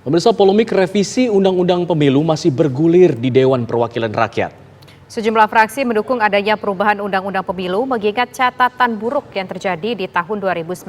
Pemirsa, polemik revisi Undang-Undang Pemilu masih bergulir di Dewan Perwakilan Rakyat. Sejumlah fraksi mendukung adanya perubahan Undang-Undang Pemilu mengingat catatan buruk yang terjadi di tahun 2019.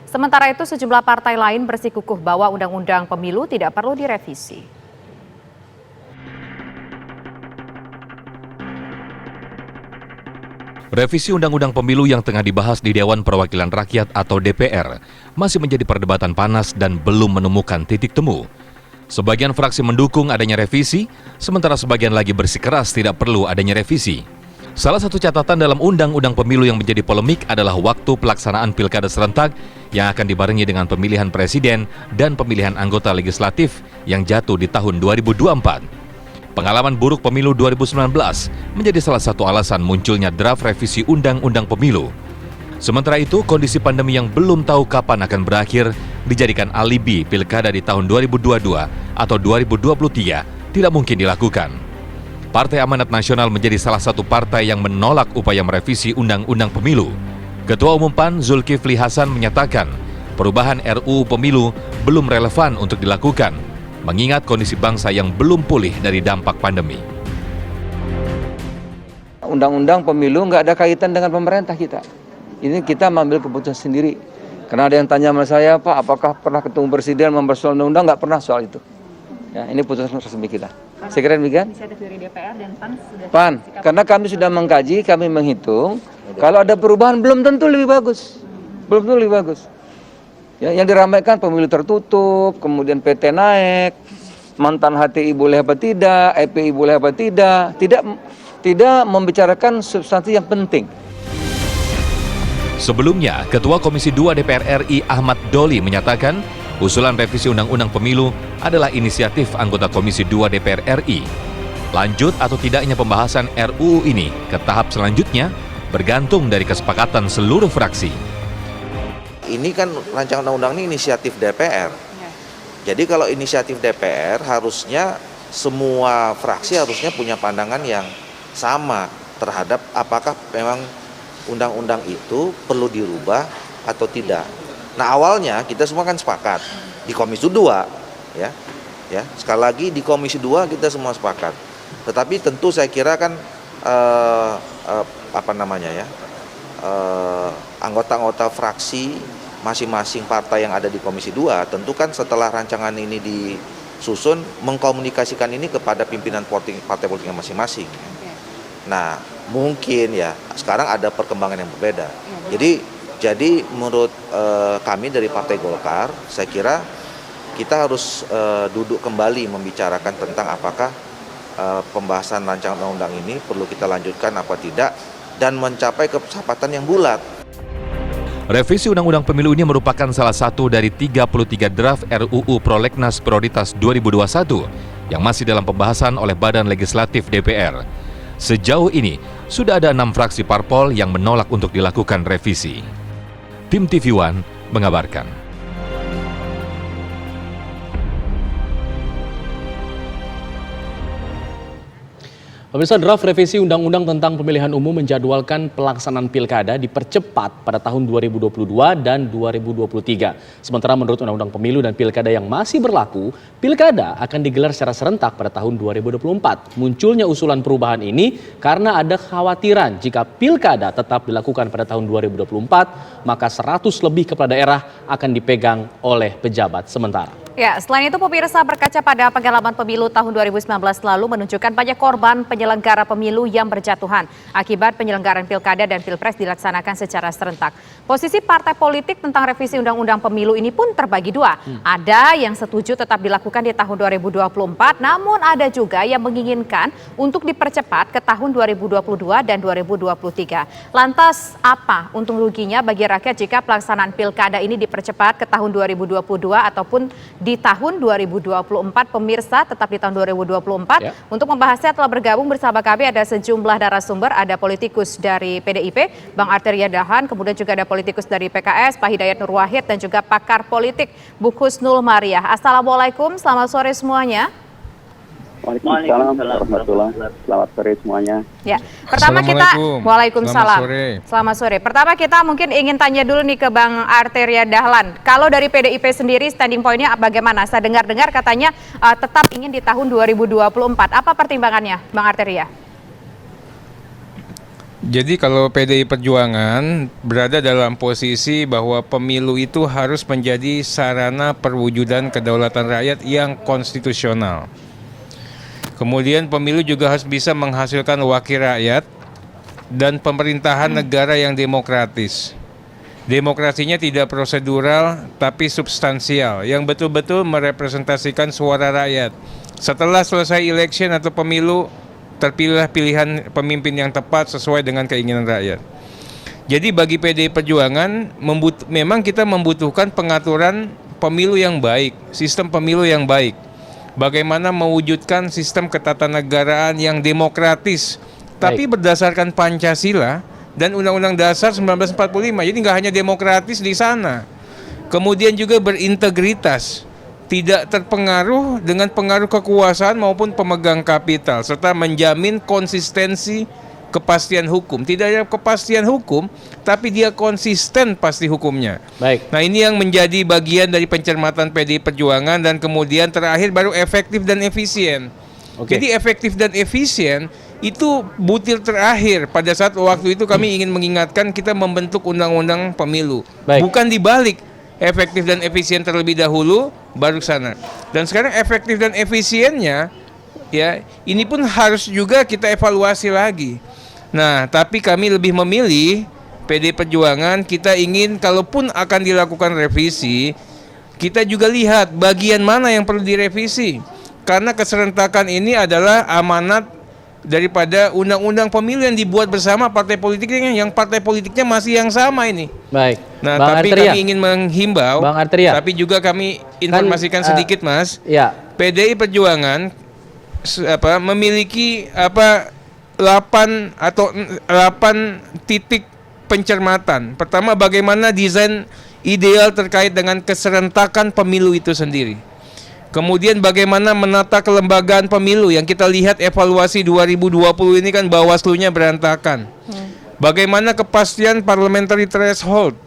Sementara itu sejumlah partai lain bersikukuh bahwa Undang-Undang Pemilu tidak perlu direvisi. Revisi Undang-Undang Pemilu yang tengah dibahas di Dewan Perwakilan Rakyat atau DPR masih menjadi perdebatan panas dan belum menemukan titik temu. Sebagian fraksi mendukung adanya revisi, sementara sebagian lagi bersikeras tidak perlu adanya revisi. Salah satu catatan dalam Undang-Undang Pemilu yang menjadi polemik adalah waktu pelaksanaan pilkada serentak yang akan dibarengi dengan pemilihan presiden dan pemilihan anggota legislatif yang jatuh di tahun 2024. Pengalaman buruk pemilu 2019 menjadi salah satu alasan munculnya draft revisi Undang-Undang Pemilu. Sementara itu, kondisi pandemi yang belum tahu kapan akan berakhir dijadikan alibi pilkada di tahun 2022 atau 2023 tidak mungkin dilakukan. Partai Amanat Nasional menjadi salah satu partai yang menolak upaya merevisi Undang-Undang Pemilu. Ketua Umum PAN Zulkifli Hasan menyatakan perubahan RUU Pemilu belum relevan untuk dilakukan, mengingat kondisi bangsa yang belum pulih dari dampak pandemi. Undang-undang pemilu nggak ada kaitan dengan pemerintah kita. Ini kita mengambil keputusan sendiri. Karena ada yang tanya sama saya, Pak, apakah pernah ketemu presiden membahas soal undang-undang? Nggak pernah soal itu. Ya, ini putusan resmi kita. Saya kira demikian. Inisiatif dari DPR dan PAN sudah PAN, karena kami sudah mengkaji, kami menghitung, kalau ada perubahan belum tentu lebih bagus. Belum tentu lebih bagus. Ya, yang diramaikan pemilu tertutup, kemudian PT naik, mantan HTI boleh apa tidak, EPI boleh apa tidak membicarakan substansi yang penting. Sebelumnya, Ketua Komisi 2 DPR RI Ahmad Doli menyatakan usulan revisi Undang-Undang Pemilu adalah inisiatif anggota Komisi 2 DPR RI. Lanjut atau tidaknya pembahasan RUU ini ke tahap selanjutnya bergantung dari kesepakatan seluruh fraksi. Ini kan rancangan undang-undang ini inisiatif DPR. Jadi kalau inisiatif DPR harusnya semua fraksi harusnya punya pandangan yang sama terhadap apakah memang undang-undang itu perlu dirubah atau tidak. Nah, awalnya kita semua kan sepakat di Komisi 2 ya. Sekali lagi di Komisi 2 kita semua sepakat. Tetapi tentu saya kira kan anggota-anggota fraksi masing-masing partai yang ada di Komisi 2 tentu kan setelah rancangan ini disusun mengkomunikasikan ini kepada pimpinan partai politiknya masing-masing. Nah, mungkin ya sekarang ada perkembangan yang berbeda. Jadi menurut kami dari Partai Golkar, saya kira kita harus duduk kembali membicarakan tentang apakah pembahasan rancangan undang-undang ini perlu kita lanjutkan apa tidak dan mencapai kesepakatan yang bulat. Revisi Undang-Undang Pemilu ini merupakan salah satu dari 33 draft RUU Prolegnas Prioritas 2021 yang masih dalam pembahasan oleh Badan Legislatif DPR. Sejauh ini, sudah ada 6 fraksi parpol yang menolak untuk dilakukan revisi. Tim TV One mengabarkan. Pemirsa, draft revisi Undang-Undang tentang Pemilihan Umum menjadwalkan pelaksanaan pilkada dipercepat pada tahun 2022 dan 2023. Sementara menurut Undang-Undang Pemilu dan Pilkada yang masih berlaku, pilkada akan digelar secara serentak pada tahun 2024. Munculnya usulan perubahan ini karena ada kekhawatiran jika pilkada tetap dilakukan pada tahun 2024, maka 100 lebih kepala daerah akan dipegang oleh pejabat sementara. Ya, selain itu pemirsa, berkaca pada pengalaman pemilu tahun 2019 lalu menunjukkan banyak korban penyelenggara pemilu yang berjatuhan akibat penyelenggaraan pilkada dan pilpres dilaksanakan secara serentak. Posisi partai politik tentang revisi undang-undang pemilu ini pun terbagi dua. Ada yang setuju tetap dilakukan di tahun 2024, namun ada juga yang menginginkan untuk dipercepat ke tahun 2022 dan 2023. Lantas apa untung ruginya bagi rakyat jika pelaksanaan pilkada ini dipercepat ke tahun 2022 ataupun di tahun 2024, pemirsa tetap di tahun 2024. Untuk membahasnya telah bergabung bersama kami ada sejumlah narasumber, ada politikus dari PDIP, Bang Arteria Dahan, kemudian juga ada politikus dari PKS, Pak Hidayat Nur Wahid, dan juga pakar politik Bu Husnul Mariah. Assalamualaikum, selamat sore semuanya. Waalaikumsalam warahmatullahi. Selamat sore semuanya. Ya, pertama kita Waalaikumsalam. Selamat sore. Pertama kita mungkin ingin tanya dulu nih ke Bang Arteria Dahlan. Kalau dari PDIP sendiri standing point-nya bagaimana? Saya dengar-dengar katanya tetap ingin di tahun 2024. Apa pertimbangannya, Bang Arteria? Jadi kalau PDI Perjuangan berada dalam posisi bahwa pemilu itu harus menjadi sarana perwujudan kedaulatan rakyat yang konstitusional. Kemudian pemilu juga harus bisa menghasilkan wakil rakyat dan pemerintahan negara yang demokratis. Demokrasinya tidak prosedural tapi substansial, yang betul-betul merepresentasikan suara rakyat. Setelah selesai election atau pemilu, terpilihlah pilihan pemimpin yang tepat sesuai dengan keinginan rakyat. Jadi bagi PDI Perjuangan, memang kita membutuhkan pengaturan pemilu yang baik, sistem pemilu yang baik. Bagaimana mewujudkan sistem ketatanegaraan yang demokratis, tapi berdasarkan Pancasila dan Undang-Undang Dasar 1945. Jadi nggak hanya demokratis di sana, kemudian juga berintegritas, tidak terpengaruh dengan pengaruh kekuasaan maupun pemegang kapital, serta menjamin konsistensi kepastian hukum. Tidak ada kepastian hukum, tapi dia konsisten pasti hukumnya. Baik. Nah, ini yang menjadi bagian dari pencermatan PDI Perjuangan, dan kemudian terakhir baru efektif dan efisien. Jadi efektif dan efisien itu butir terakhir. Pada saat waktu itu kami ingin mengingatkan kita membentuk undang-undang pemilu. Bukan dibalik, efektif dan efisien terlebih dahulu baru sana. Dan sekarang efektif dan efisiennya, ya, ini pun harus juga kita evaluasi lagi. Nah, tapi kami lebih memilih PDI Perjuangan, kita ingin kalaupun akan dilakukan revisi, kita juga lihat bagian mana yang perlu direvisi. Karena keserentakan ini adalah amanat daripada undang-undang pemilu yang dibuat bersama partai politiknya, yang partai politiknya masih yang sama ini. Baik. Nah, Bang tapi Arteria, kami ingin menghimbau, Bang Arteria, tapi juga kami informasikan sedikit, Mas. Ya. PDI Perjuangan memiliki 8 titik pencermatan. Pertama, bagaimana desain ideal terkait dengan keserentakan pemilu itu sendiri. Kemudian bagaimana menata kelembagaan pemilu, yang kita lihat evaluasi 2020 ini kan Bawaslu-nya berantakan. Bagaimana kepastian parliamentary threshold,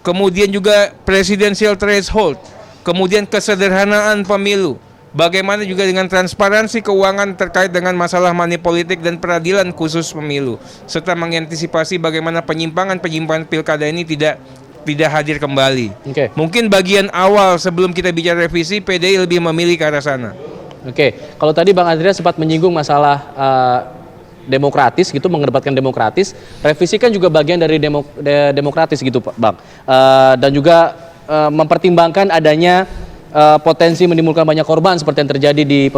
kemudian juga presidential threshold, kemudian kesederhanaan pemilu. Bagaimana juga dengan transparansi keuangan terkait dengan masalah money politik dan peradilan khusus pemilu, serta mengantisipasi bagaimana penyimpangan pilkada ini tidak hadir kembali. Mungkin bagian awal sebelum kita bicara revisi, PDI lebih memilih ke arah sana. Kalau tadi Bang Adria sempat menyinggung masalah demokratis gitu, mengedepankan demokratis, revisi kan juga bagian dari demokratis gitu, Bang. Dan juga mempertimbangkan adanya potensi menimbulkan banyak korban seperti yang terjadi di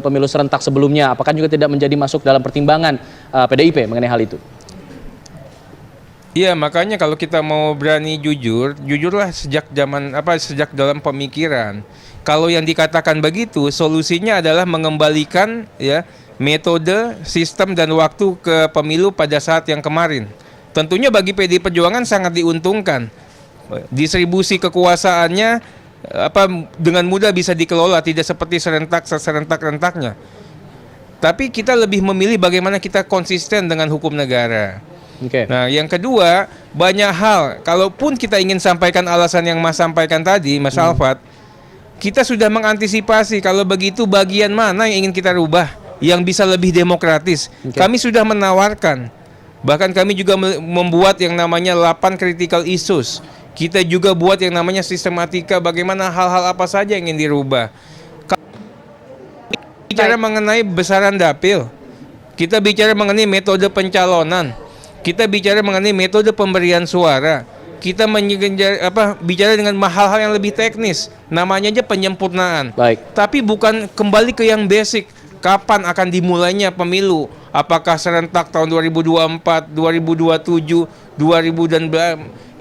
pemilu serentak sebelumnya. Apakah juga tidak menjadi masuk dalam pertimbangan PDIP mengenai hal itu? Iya, makanya kalau kita mau berani jujurlah sejak dalam pemikiran. Kalau yang dikatakan begitu, solusinya adalah mengembalikan ya metode, sistem dan waktu ke pemilu pada saat yang kemarin. Tentunya bagi PDI Perjuangan sangat diuntungkan. Distribusi kekuasaannya dengan mudah bisa dikelola, tidak seperti serentak-rentaknya. Tapi kita lebih memilih bagaimana kita konsisten dengan hukum negara. Nah, yang kedua, banyak hal, kalaupun kita ingin sampaikan alasan yang Mas sampaikan tadi, Mas Alfat, kita sudah mengantisipasi kalau begitu bagian mana yang ingin kita rubah, yang bisa lebih demokratis. Kami sudah menawarkan, bahkan kami juga membuat yang namanya 8 critical issues. Kita juga buat yang namanya sistematika bagaimana hal-hal apa saja yang ingin dirubah. Bicara mengenai besaran dapil, kita bicara mengenai metode pencalonan, kita bicara mengenai metode pemberian suara, kita bicara dengan hal-hal yang lebih teknis, namanya aja penyempurnaan. Tapi bukan kembali ke yang basic. Kapan akan dimulainya pemilu? Apakah serentak tahun 2024, 2027, 2000 dan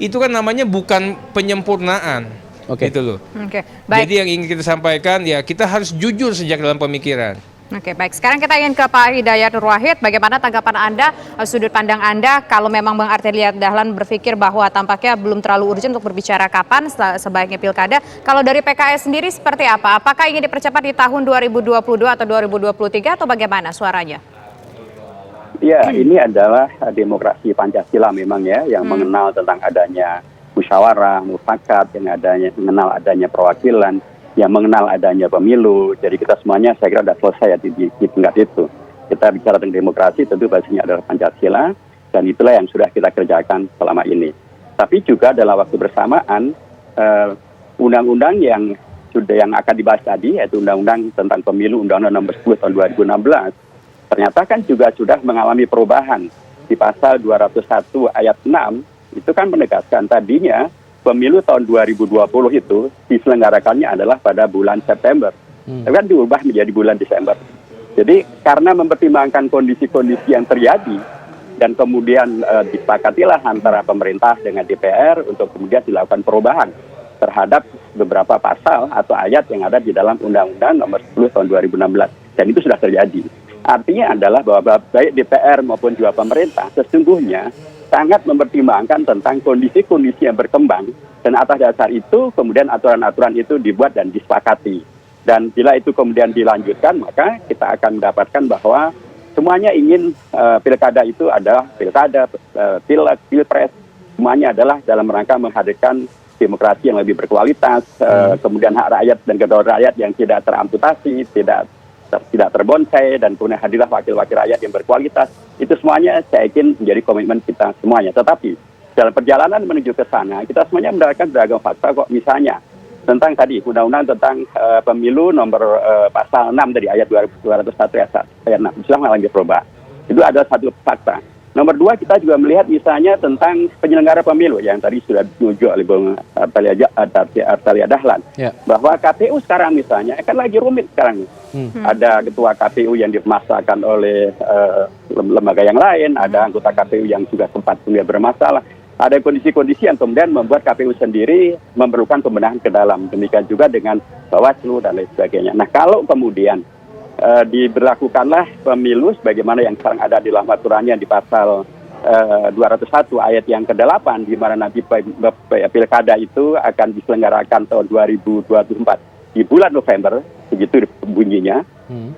itu kan namanya bukan penyempurnaan. Gitu loh. Jadi yang ingin kita sampaikan ya, kita harus jujur sejak dalam pemikiran. Oke, baik. Sekarang kita ingin ke Pak Hidayat Nur Wahid. Bagaimana tanggapan Anda, sudut pandang Anda, kalau memang Bang Arteria Dahlan berpikir bahwa tampaknya belum terlalu urgent untuk berbicara kapan sebaiknya pilkada. Kalau dari PKS sendiri seperti apa? Apakah ingin dipercepat di tahun 2022 atau 2023 atau bagaimana suaranya? Ya, ini adalah demokrasi Pancasila memang ya, yang mengenal tentang adanya musyawarah, mufakat, yang mengenal adanya perwakilan, yang mengenal adanya pemilu. Jadi kita semuanya saya kira sudah selesai ya di tingkat itu. Kita bicara tentang demokrasi, tentu basisnya adalah Pancasila, dan itulah yang sudah kita kerjakan selama ini. Tapi juga dalam waktu bersamaan, undang-undang yang akan dibahas tadi, yaitu undang-undang tentang pemilu, undang-undang nomor 10 tahun 2016, ternyata kan juga sudah mengalami perubahan. Di pasal 201 ayat 6, itu kan menegaskan tadinya pemilu tahun 2020 itu diselenggarakannya adalah pada bulan September. Tapi kan diubah menjadi bulan Desember. Jadi karena mempertimbangkan kondisi-kondisi yang terjadi dan kemudian disepakatilah antara pemerintah dengan DPR untuk kemudian dilakukan perubahan terhadap beberapa pasal atau ayat yang ada di dalam Undang-Undang nomor 10 tahun 2016. Dan itu sudah terjadi. Artinya adalah bahwa baik DPR maupun juga pemerintah sesungguhnya sangat mempertimbangkan tentang kondisi-kondisi yang berkembang, dan atas dasar itu kemudian aturan-aturan itu dibuat dan disepakati. Dan bila itu kemudian dilanjutkan, maka kita akan mendapatkan bahwa semuanya ingin pilkada itu adalah pilkada, pileg, pilpres, semuanya adalah dalam rangka menghadirkan demokrasi yang lebih berkualitas, kemudian hak rakyat dan kedaulatan rakyat yang tidak teramputasi, tidak terbonsai, dan kemudian hadirlah wakil-wakil rakyat yang berkualitas. Itu semuanya saya yakin menjadi komitmen kita semuanya. Tetapi dalam perjalanan menuju ke sana, kita semuanya mendapatkan beragam fakta kok. Misalnya tentang tadi undang-undang tentang pemilu nomor pasal 6 dari ayat 201 ayat 6 sudah mengalami perubahan. Itu ada satu fakta. Nomor 2, kita juga melihat misalnya tentang penyelenggara pemilu yang tadi sudah ditunjuk oleh Bung Arteria Dahlan, bahwa KPU sekarang misalnya akan lagi rumit sekarang. Ada ketua KPU yang dimasalahkan oleh lembaga yang lain, ada anggota KPU yang juga sempat bermasalah. Ada kondisi-kondisi yang kemudian membuat KPU sendiri memerlukan pembenahan ke dalam. Demikian juga dengan Bawaslu dan lain sebagainya. Nah, kalau kemudian diberlakukanlah pemilu sebagaimana yang sekarang ada di dalam aturannya di pasal 201 ayat yang ke-8, di mana nanti pilkada itu akan diselenggarakan tahun 2024 di bulan November, begitu bunyinya.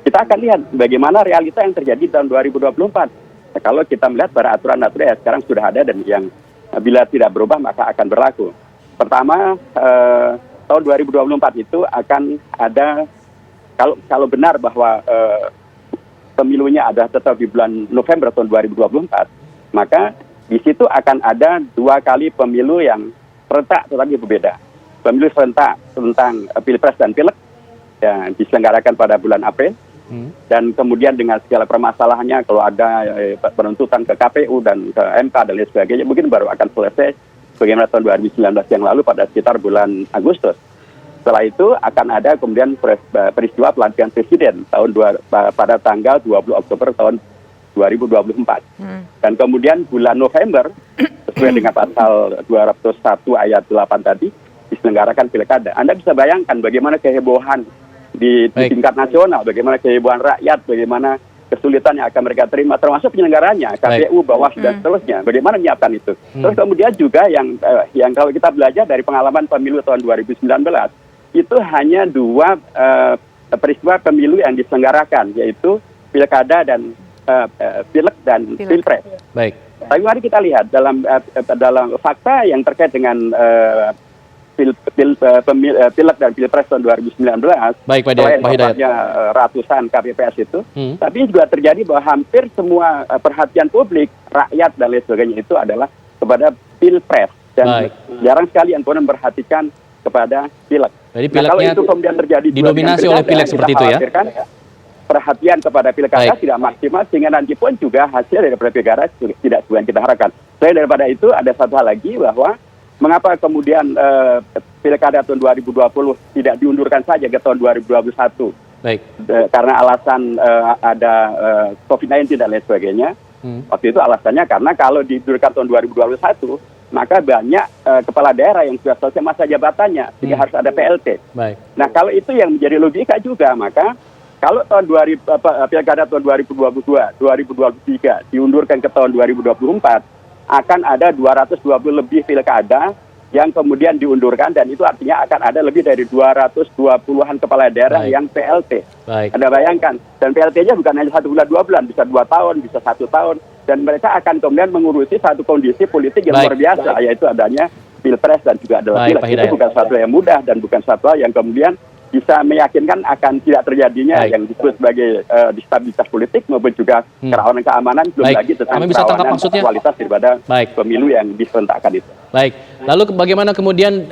Kita akan lihat bagaimana realita yang terjadi tahun 2024. Nah, kalau kita melihat pada aturan-aturan yang sekarang sudah ada dan yang bila tidak berubah maka akan berlaku. Pertama, tahun 2024 itu akan ada, kalau benar bahwa pemilunya ada tetap di bulan November tahun 2024, maka di situ akan ada 2 kali pemilu yang serentak tetapi berbeda. Pemilu serentak tentang Pilpres dan Pileg yang diselenggarakan pada bulan April, dan kemudian dengan segala permasalahannya kalau ada penuntutan ke KPU dan ke MK dan lain sebagainya, mungkin baru akan selesai bagaimana tahun 2019 yang lalu pada sekitar bulan Agustus. Setelah itu akan ada kemudian peristiwa pelantikan presiden pada tanggal 20 Oktober tahun 2024. Dan kemudian bulan November, sesuai dengan pasal 201 ayat 8 tadi, diselenggarakan pilkada. Anda bisa bayangkan bagaimana kehebohan di tingkat nasional, bagaimana kehebohan rakyat, bagaimana kesulitan yang akan mereka terima, termasuk penyelenggaranya, KPU, Bawaslu, dan seterusnya. Bagaimana menyiapkan itu. Terus kemudian juga yang kalau kita belajar dari pengalaman pemilu tahun 2019, itu hanya 2 peristiwa pemilu yang diselenggarakan, yaitu pilkada dan pileg dan pilpres. Baik. Tapi mari kita lihat dalam fakta yang terkait dengan pileg dan pilpres tahun 2019. Baik, Pak Hidayat. Ratusan KPPS itu, tapi juga terjadi bahwa hampir semua perhatian publik, rakyat dan lain sebagainya itu adalah kepada pilpres, dan jarang sekali yang kemudian memperhatikan kepada pileg. Jadi nah, kalau itu kemudian terjadi didominasi oleh pileg seperti itu ya? Perhatian kepada pilkada tidak maksimal, sehingga nanti pun juga hasil daripada pilkada tidak sesuai yang kita harapkan. Selain daripada itu, ada satu hal lagi bahwa mengapa kemudian pilkada tahun 2020 tidak diundurkan saja ke tahun 2021? Baik. Karena alasan ada COVID-19 dan lain sebagainya. Waktu itu alasannya karena kalau diundurkan tahun 2021, maka banyak kepala daerah yang sudah selesai masa jabatannya, sehingga harus ada PLT. Baik. Nah, kalau itu yang menjadi logika juga, maka Kalau tahun pilkada tahun 2022, 2023 diundurkan ke tahun 2024, akan ada 220 lebih pilkada yang kemudian diundurkan, dan itu artinya akan ada lebih dari 220-an kepala daerah yang PLT. Anda bayangkan, dan PLT-nya bukan hanya 1 bulan 2 bulan, bisa 2 tahun, bisa 1 tahun, dan mereka akan kemudian mengurusi satu kondisi politik yang luar biasa, yaitu adanya Pilpres dan juga adalah Pileg. Itu bukan sesuatu yang mudah dan bukan sesuatu yang kemudian bisa meyakinkan akan tidak terjadinya yang disebut sebagai distabilitas politik maupun juga kerawanan keamanan, belum lagi tentang kerawanan kualitas daripada pemilu yang diserentakkan itu. Baik, lalu bagaimana kemudian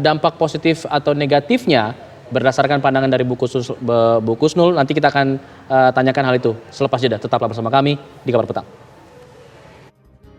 dampak positif atau negatifnya berdasarkan pandangan dari Bu Kusnul? Nanti kita akan tanyakan hal itu selepas jeda. Tetaplah bersama kami di Kabar Petang.